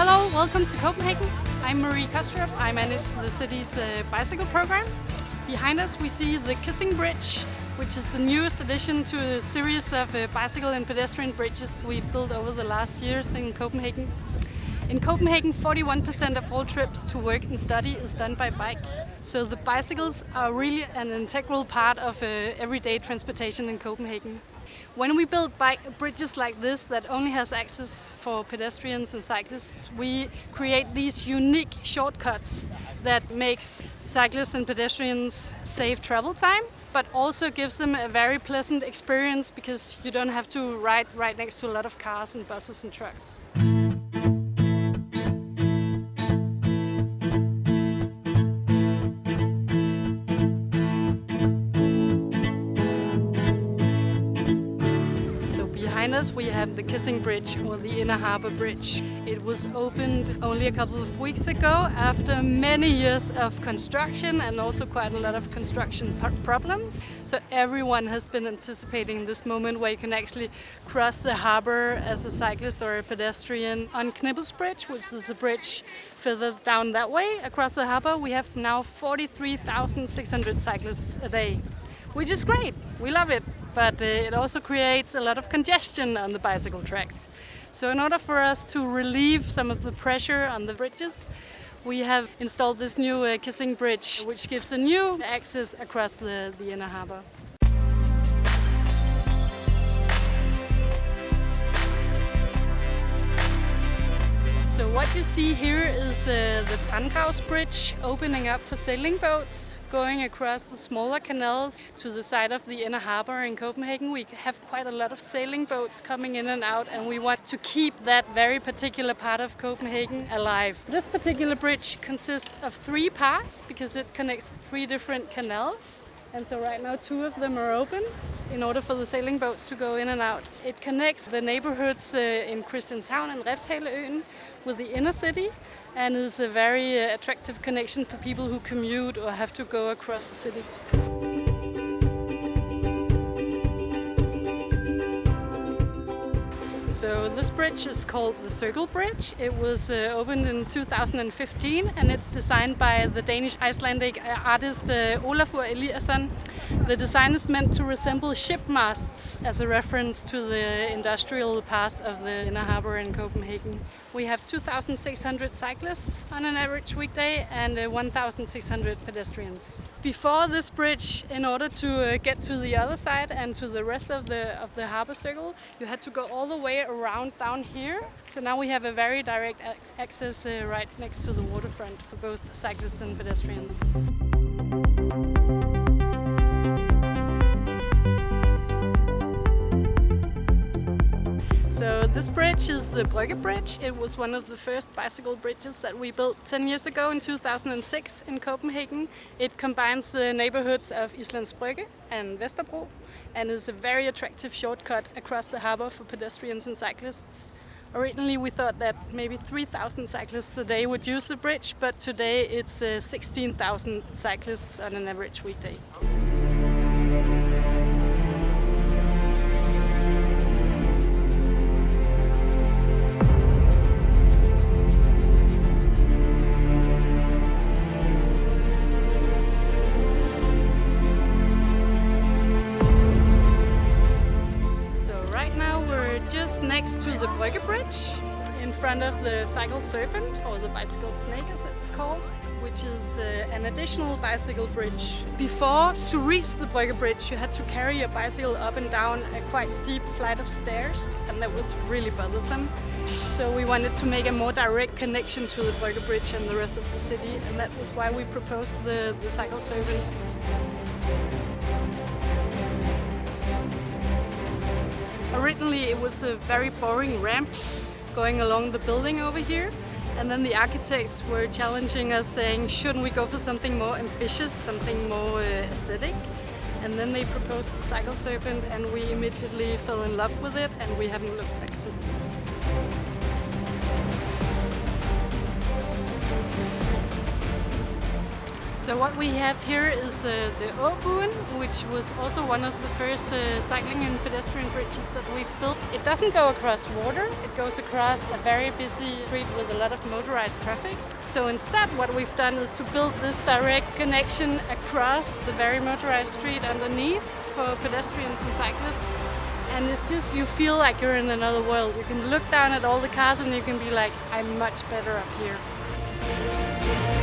Hello, welcome to Copenhagen. I'm Marie Kostrup. I manage the city's bicycle program. Behind us we see the Kissing Bridge, which is the newest addition to a series of bicycle and pedestrian bridges we've built over the last years in Copenhagen. In Copenhagen, 41% of all trips to work and study is done by bike. So the bicycles are really an integral part of everyday transportation in Copenhagen. When we build bridges like this that only has access for pedestrians and cyclists, we create these unique shortcuts that makes cyclists and pedestrians save travel time, but also gives them a very pleasant experience because you don't have to ride right next to a lot of cars and buses and trucks. Behind us we have the Kissing Bridge, or the Inner Harbour Bridge. It was opened only a couple of weeks ago after many years of construction and also quite a lot of construction problems. So everyone has been anticipating this moment where you can actually cross the harbour as a cyclist or a pedestrian. On Knibbel's Bridge, which is a bridge further down that way across the harbour, we have now 43,600 cyclists a day, which is great. We love it. But it also creates a lot of congestion on the bicycle tracks. So in order for us to relieve some of the pressure on the bridges, we have installed this new Kissing Bridge, which gives a new access across the inner harbour. So what you see here is the Trangraus Bridge opening up for sailing boats, going across the smaller canals to the side of the inner harbour in Copenhagen. We have quite a lot of sailing boats coming in and out, and we want to keep that very particular part of Copenhagen alive. This particular bridge consists of 3 parts because it connects 3 different canals. And so right now 2 of them are open in order for the sailing boats to go in and out. It connects the neighborhoods in Christianshavn and Refshaleøen with the inner city, and is a very attractive connection for people who commute or have to go across the city. So this bridge is called the Circle Bridge. It was opened in 2015, and it's designed by the Danish-Icelandic artist Olafur Eliasson. The design is meant to resemble ship masts as a reference to the industrial past of the inner harbour in Copenhagen. We have 2,600 cyclists on an average weekday and 1,600 pedestrians. Before this bridge, in order to get to the other side and to the rest of the harbour circle, you had to go all the way around down here. So now we have a very direct access right next to the waterfront for both cyclists and pedestrians. So this bridge is the Brygge Bridge. It was one of the first bicycle bridges that we built 10 years ago in 2006 in Copenhagen. It combines the neighborhoods of Islands Brygge and Vesterbro, and is a very attractive shortcut across the harbour for pedestrians and cyclists. Originally we thought that maybe 3,000 cyclists a day would use the bridge, but today it's 16,000 cyclists on an average weekday. Next to the Brygge Bridge, in front of the Cycle Serpent, or the Bicycle Snake as it's called, which is an additional bicycle bridge. Before, to reach the Brygge Bridge, you had to carry your bicycle up and down a quite steep flight of stairs, and that was really bothersome. So we wanted to make a more direct connection to the Brygge Bridge and the rest of the city, and that was why we proposed the Cycle Serpent. Originally it was a very boring ramp going along the building over here, and then the architects were challenging us, saying shouldn't we go for something more ambitious, something more aesthetic? And then they proposed the Cycle Serpent, and we immediately fell in love with it, and we haven't looked back since. So what we have here is the Åbuen, which was also one of the first cycling and pedestrian bridges that we've built. It doesn't go across water, it goes across a very busy street with a lot of motorized traffic. So instead what we've done is to build this direct connection across the very motorized street underneath for pedestrians and cyclists. And it's just, you feel like you're in another world. You can look down at all the cars and you can be like, I'm much better up here.